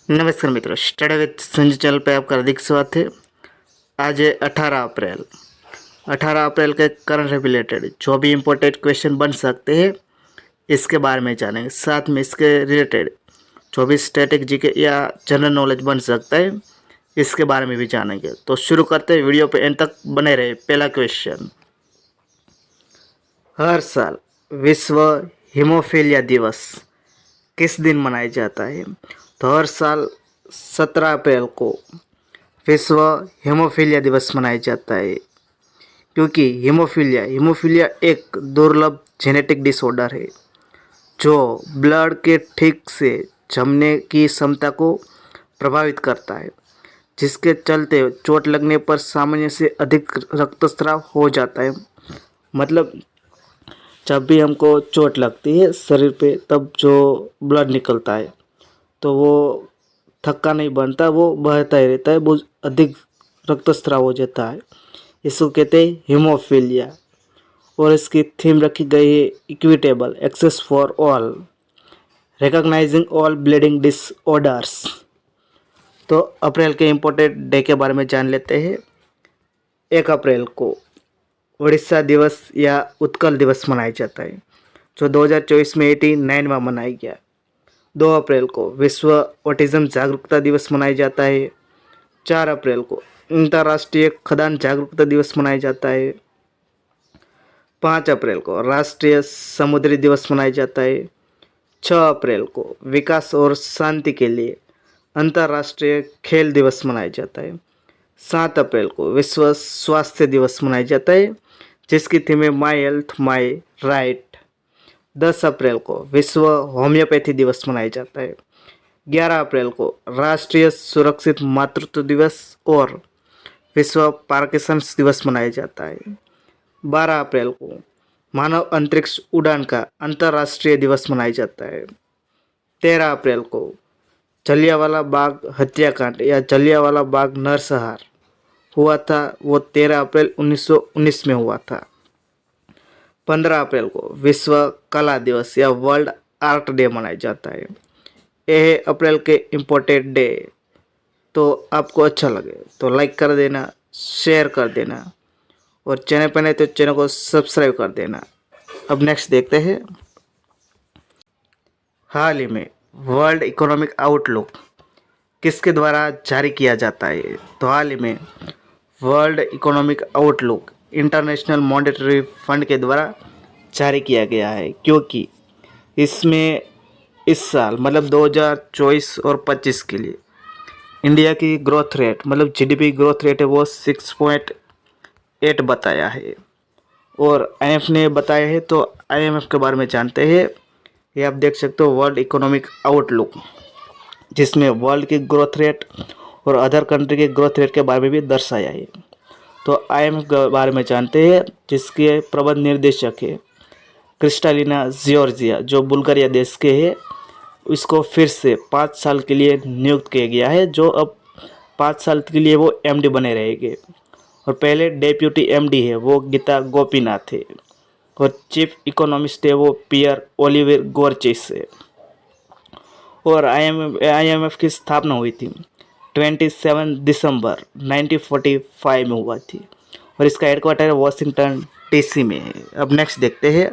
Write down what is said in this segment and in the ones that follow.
नमस्कार मित्रों, study with Sanjay channel पे आपका हार्दिक स्वागत है। आज है 18 अप्रैल। 18 अप्रैल के करंट रिलेटेड जो भी इम्पोर्टेंट क्वेश्चन बन सकते हैं इसके बारे में जानेंगे। साथ में इसके रिलेटेड जो भी स्टैटिक जीके या जनरल नॉलेज बन सकता है इसके बारे में भी जानेंगे। तो शुरू करते हैं, वीडियो पे एंड तक बने रहे। पहला क्वेश्चन, हर साल विश्व हीमोफीलिया दिवस किस दिन मनाया जाता है? तो हर साल 17 अप्रैल को विश्व हीमोफीलिया दिवस मनाया जाता है, क्योंकि हीमोफीलिया एक दुर्लभ जेनेटिक डिसऑर्डर है जो ब्लड के ठीक से जमने की क्षमता को प्रभावित करता है, जिसके चलते चोट लगने पर सामान्य से अधिक रक्तस्राव हो जाता है। मतलब जब भी हमको चोट लगती है शरीर पे, तब जो ब्लड निकलता है तो वो थक्का नहीं बनता, वो बहता ही रहता है, बहुत अधिक रक्तस्राव हो जाता है। इसको कहते हैं हीमोफीलिया। और इसकी थीम रखी गई है equitable access for all, recognising all bleeding disorders. तो अप्रैल के इम्पोर्टेंट डे के बारे में जान लेते हैं। 1 अप्रैल को उड़ीसा दिवस या उत्कल दिवस मनाया जाता है, जो 2024 में 89वां मनाया गया। 2 अप्रैल को विश्व ऑटिज्म जागरूकता दिवस मनाया जाता है। 4 अप्रैल को अंतर्राष्ट्रीय खदान जागरूकता दिवस मनाया जाता है। 5 अप्रैल को राष्ट्रीय समुद्री दिवस मनाया जाता है। 6 अप्रैल को विकास और शांति के लिए अंतर्राष्ट्रीय खेल दिवस मनाया जाता है। 7 अप्रैल को विश्व स्वास्थ्य दिवस मनाया जाता है, जिसकी थीम है माई हेल्थ माई राइट। 10 अप्रैल को विश्व होम्योपैथी दिवस मनाया जाता है। 11 अप्रैल को राष्ट्रीय सुरक्षित मातृत्व दिवस और विश्व पार्किंसंस दिवस मनाया जाता है। 12 अप्रैल को मानव अंतरिक्ष उड़ान का अंतर्राष्ट्रीय दिवस मनाया जाता है। 13 अप्रैल को जलियांवाला बाग हत्याकांड या जलियांवाला बाग नरसंहार हुआ था, वो 13 अप्रैल 1919 में हुआ था। 15 अप्रैल को विश्व कला दिवस या वर्ल्ड आर्ट डे मनाया जाता है। यह है अप्रैल के इम्पोर्टेंट डे। तो आपको अच्छा लगे तो लाइक कर देना, शेयर कर देना, और चैनल पर नहीं तो चैनल को सब्सक्राइब कर देना। अब नेक्स्ट देखते हैं। हाल ही में वर्ल्ड इकोनॉमिक आउटलुक किसके द्वारा जारी किया जाता है? तो हाल ही में world economic outlook international monetary fund के द्वारा जारी किया गया है, क्योंकि इसमें इस साल मतलब 2024 और 25 के लिए इंडिया की ग्रोथ रेट मतलब जीडीपी ग्रोथ रेट है वो 6.8 बताया है। और आईएमएफ ने बताया है, तो आईएमएफ के बारे में जानते हैं। ये आप देख सकते हो वर्ल्ड इकोनॉमिक आउटलुक, जिसमें वर्ल्ड की ग्रोथ रेट और अदर कंट्री के ग्रोथ रेट के बारे में भी दर्शाया है। तो आईएमएफ के बारे में जानते हैं, जिसके प्रबंध निर्देशक है क्रिस्टालिना जॉर्जिया, जो बुल्गारिया देश के है। इसको फिर से 5 साल के लिए नियुक्त किया गया है, जो अब 5 साल के लिए वो एमडी बने रहेंगे। और पहले डेप्यूटी एमडी है वो गीता गोपीनाथ है, और चीफ इकोनॉमिस्ट है वो पियर ओलिविर गोरचिस है। और आईएमएफ की स्थापना हुई थी 27 दिसंबर 1945 में हुआ थी, और इसका हेडक्वार्टर वॉशिंगटन डीसी में है। अब नेक्स्ट देखते हैं।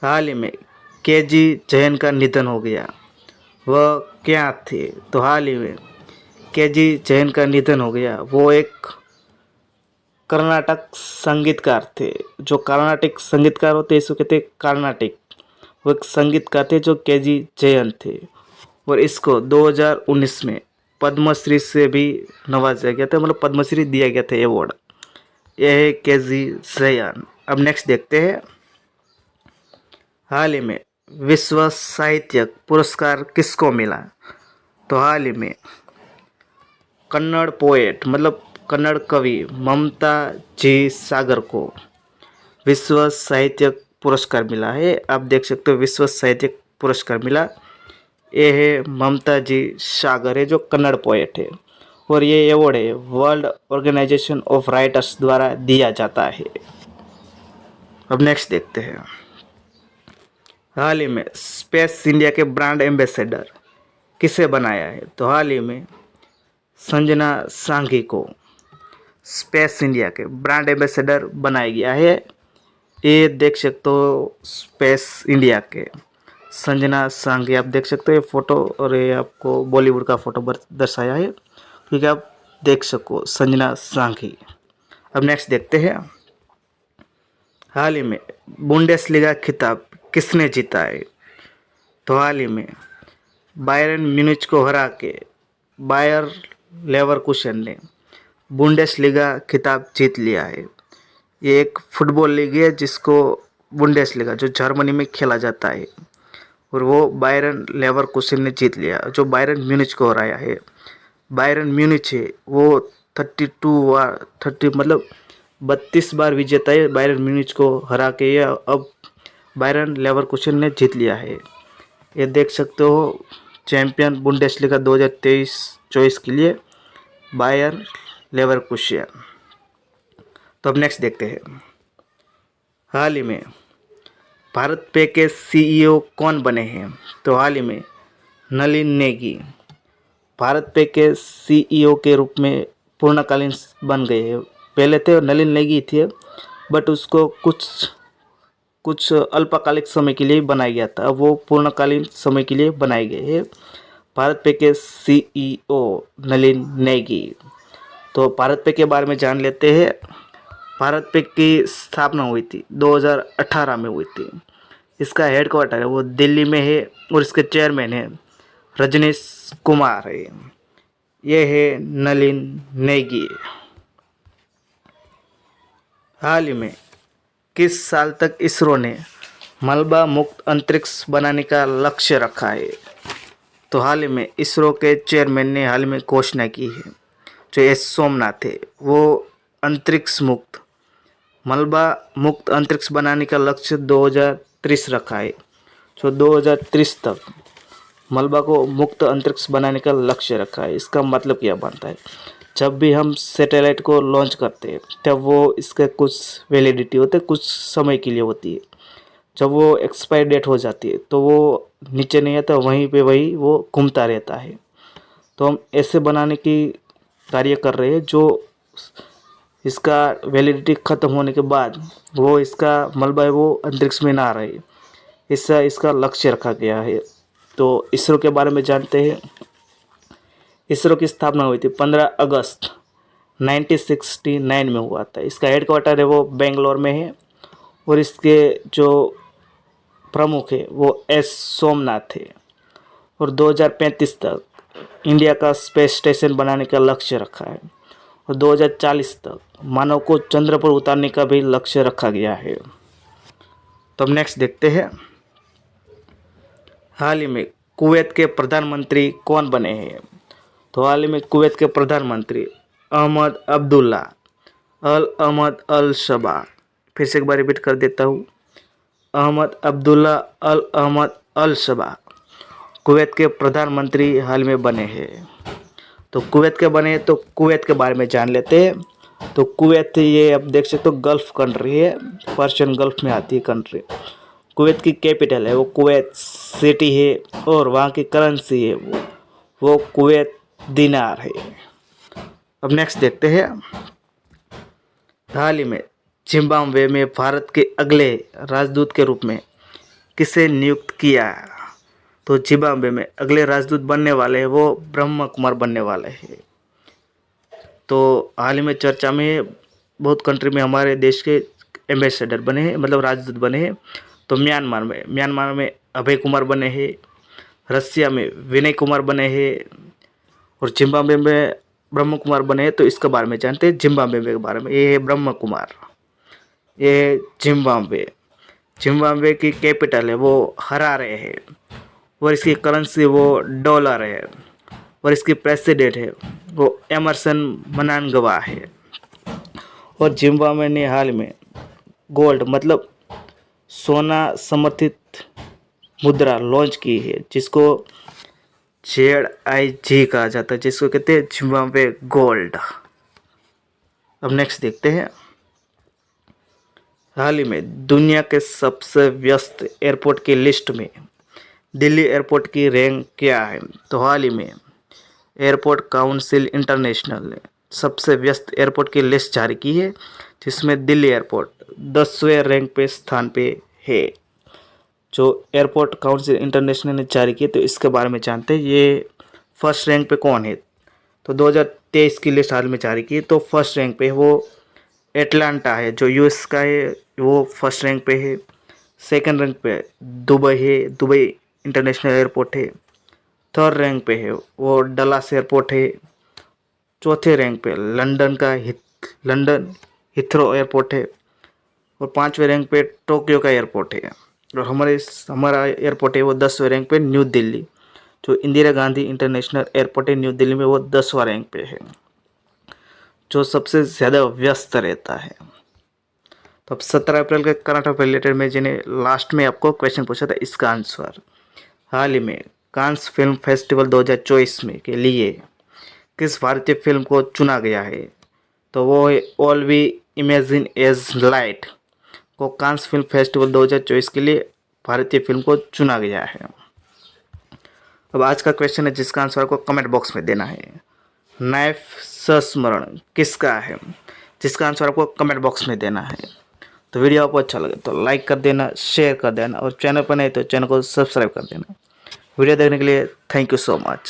हाल ही में केजी जयन का निधन हो गया, वह क्या थे? तो हाल ही में केजी जयन का निधन हो गया। वो एक कर्नाटक संगीतकार थे। जो कर्नाटक संगीतकार होते हैं इसको कहते हैं कर्नाटिक। वो एक संगीतकार थे जो केजी जयन थे, और इसको 2019 में पद्मश्री से भी नवाजा गया था, मतलब पद्मश्री दिया गया था अवार्ड। यह है केजी जयन। अब नेक्स्ट देखते हैं। हाल ही में विश्व साहित्य पुरस्कार किसको मिला? तो हाल ही में कन्नड़ पोएट मतलब कन्नड़ कवि ममता जी सागर को विश्व साहित्य पुरस्कार मिला है। आप देख सकते हो विश्व साहित्य पुरस्कार मिला। ये है ममता जी सागर है, जो कन्नड़ पोएट है, और ये अवार्ड है वर्ल्ड ऑर्गेनाइजेशन ऑफ राइटर्स द्वारा दिया जाता है। अब नेक्स्ट देखते हैं। हाल ही में स्पेस इंडिया के ब्रांड एम्बेसडर किसे बनाया है? तो हाल ही में संजना सांघी को स्पेस इंडिया के ब्रांड एम्बेसडर बनाया गया है। ये देख सकते हो स्पेस इंडिया के संजना सांघी, आप देख सकते हो ये फोटो, और ये आपको बॉलीवुड का फोटो दर्शाया है, क्योंकि आप देख सको संजना सांघी। अब नेक्स्ट देखते हैं, हाल ही में बुंडेसलीगा खिताब किसने जीता है? तो हाल ही में बायरन म्यूनिच को हरा के बायर लेवरकुसेन ने बुंडेसलीगा खिताब जीत लिया है। ये एक फुटबॉल लीग है जिसको बुंडेसलीगा, जो जर्मनी में खेला जाता है, और वो बायरन लेवरकुसेन ने जीत लिया, जो बायरन म्यूनिच को हराया है। बायरन म्यूनिच है वो 30 मतलब 32 बार विजेता है। बायरन म्यूनिच को हरा के ये अब बायरन लेवरकुसेन ने जीत लिया है। ये देख सकते हो चैंपियन बुंडेसलीगा 2023-24 के लिए बायर लेवरकुसेन। तो अब नेक्स्ट देखते हैं, हाल ही में भारत पे के सीईओ कौन बने हैं? तो हाल ही में नलिन नेगी भारत पे के सीईओ के रूप में पूर्णकालीन बन गए हैं। पहले थे नलिन नेगी थे, बट उसको कुछ अल्पकालिक समय के लिए बनाया गया था। अब वो पूर्णकालीन समय के लिए बनाए गए हैं भारत पे के सीईओ नलिन नेगी। तो भारत पे के बारे में जान लेते हैं। भारत पे की स्थापना हुई थी 2018 में हुई थी। इसका हेडक्वार्टर है वो दिल्ली में है, और इसके चेयरमैन है रजनीश कुमार है। ये है नलिन नेगी। हाल ही में किस साल तक इसरो ने मलबा मुक्त अंतरिक्ष बनाने का लक्ष्य रखा है? तो हाल ही में इसरो के चेयरमैन ने हाल में घोषणा की है, जो एस सोमनाथ है, वो अंतरिक्ष मुक्त मलबा मुक्त अंतरिक्ष बनाने का लक्ष्य 2030 रखा है। जो 2030 तक मलबा को मुक्त अंतरिक्ष बनाने का लक्ष्य रखा है। इसका मतलब क्या बनता है? जब भी हम सैटेलाइट को लॉन्च करते हैं तब वो इसके कुछ वैलिडिटी होते है, कुछ समय के लिए होती है। जब वो एक्सपायर डेट हो जाती है तो वो नीचे नहीं आता, वहीं पे वही वो घूमता रहता है। तो हम ऐसे बनाने की कार्य कर रहे हैं जो इसका वैलिडिटी ख़त्म होने के बाद वो इसका मलबा है वो अंतरिक्ष में ना रहे, इसका इसका लक्ष्य रखा गया है। तो इसरो के बारे में जानते हैं। इसरो की स्थापना हुई थी 15 अगस्त 1969 में हुआ था। इसका हेडक्वार्टर है वो बेंगलोर में है, और इसके जो प्रमुख है वो एस सोमनाथ है। और 2035 तक इंडिया का स्पेस स्टेशन बनाने का लक्ष्य रखा है, और 2040 तक मानव को चंद्र पर उतारने का भी लक्ष्य रखा गया है। तो अब नेक्स्ट देखते हैं, हाल ही में कुवैत के प्रधानमंत्री कौन बने हैं? तो हाल ही में कुवैत के प्रधानमंत्री अहमद अब्दुल्ला अल अहमद अल सबा, फिर से एक बार रिपीट कर देता हूँ, अहमद अब्दुल्ला अल अहमद अल सबा कुवैत के प्रधानमंत्री हाल में बने हैं। तो कुवैत के बने तो कुवैत के बारे में जान लेते हैं। तो कुवैत ये आप देख सकते हो गल्फ़ कंट्री है, पर्शियन गल्फ़ में आती है कंट्री। कुवैत की कैपिटल है वो कुवैत सिटी है, और वहाँ की करेंसी है वो कुवैत दिनार है। अब नेक्स्ट देखते हैं, हाल ही में जिम्बाब्वे में भारत के अगले राजदूत के रूप में किसे नियुक्त किया? तो जिम्बाब्वे में अगले राजदूत बनने वाले हैं वो ब्रह्म कुमार बनने वाले हैं। तो हाल ही में चर्चा में बहुत कंट्री में हमारे देश के एम्बेसडर बने हैं, मतलब राजदूत बने हैं। तो म्यांमार में अभय कुमार बने हैं, रसिया में विनय कुमार बने हैं, और जिम्बाब्वे में ब्रह्म कुमार बने हैं। तो इसके बारे में जानते हैं जिम्बाब्वे के बारे में। ये है ब्रह्म कुमार, ये है जिम्बाब्वे की कैपिटल है वो हरारे है, और इसकी करेंसी वो डॉलर है, और इसकी प्रेसिडेंट है वो एमरसन मनांगवा है। और जिम्बाब्वे ने हाल में गोल्ड मतलब सोना समर्थित मुद्रा लॉन्च की है, जिसको ZIG कहा जाता है, जिसको कहते हैं जिम्बाब्वे गोल्ड। अब नेक्स्ट देखते हैं, हाल ही में दुनिया के सबसे व्यस्त एयरपोर्ट की लिस्ट में दिल्ली एयरपोर्ट की रैंक क्या है? तो हाल ही में एयरपोर्ट काउंसिल इंटरनेशनल ने सबसे व्यस्त एयरपोर्ट की लिस्ट जारी की है, जिसमें दिल्ली एयरपोर्ट 10वें रैंक पे स्थान पे है। जो एयरपोर्ट काउंसिल इंटरनेशनल ने जारी की, तो इसके बारे में जानते हैं। ये फर्स्ट रैंक पे कौन है? तो 2023 की लिस्ट हाल में जारी की, तो फर्स्ट रैंक पे वो एटलांटा है, जो यूएस का है, वो फर्स्ट रैंक पे है। सेकंड रैंक पे दुबई है, दुबई इंटरनेशनल एयरपोर्ट है। थर्ड रैंक पे है वो डलास एयरपोर्ट है। चौथे रैंक पे लंदन हिथ्रो एयरपोर्ट है। और पाँचवें रैंक पे टोक्यो का एयरपोर्ट है। और हमारा एयरपोर्ट है वो 10वें रैंक पे न्यू दिल्ली, जो इंदिरा गांधी इंटरनेशनल एयरपोर्ट है न्यू दिल्ली में, वो 10वां रैंक पे है, जो सबसे ज़्यादा व्यस्त रहता है। तो अब 17 अप्रैल के करंट अफेयर रिलेटेड में जिन्हें लास्ट में आपको क्वेश्चन पूछा था, इसका आंसर हाल ही में कांस फिल्म फेस्टिवल 2024 में के लिए किस भारतीय फिल्म को चुना गया है? तो वो है all we imagine as light को कांस फिल्म फेस्टिवल 2024 के लिए भारतीय फिल्म को चुना गया है। अब आज का क्वेश्चन है, जिसका आंसर आपको कमेंट बॉक्स में देना है। नैफ संस्मरण किसका है? जिसका आंसर आपको कमेंट बॉक्स में देना है। तो वीडियो आपको अच्छा लगे तो लाइक कर देना, शेयर कर देना, और चैनल पर नहीं तो चैनल को सब्सक्राइब कर देना। वीडियो देखने के लिए थैंक यू सो मच।